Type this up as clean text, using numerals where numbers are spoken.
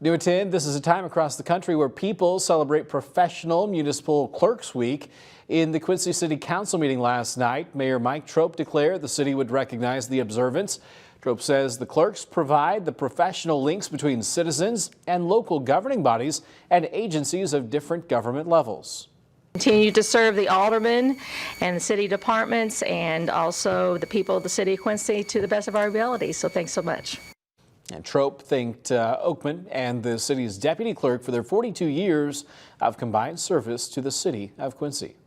New at 10, this is a time across the country where people celebrate Professional Municipal Clerks Week. In the Quincy City Council meeting last night, Mayor Mike Trope declared the city would recognize the observance. Trope says the clerks provide the professional links between citizens and local governing bodies and agencies of different government levels. Continue to serve the aldermen and the city departments and also the people of the city of Quincy to the best of our ability. So thanks so much. And Trope thanked Oakman and the city's deputy clerk for their 42 years of combined service to the city of Quincy.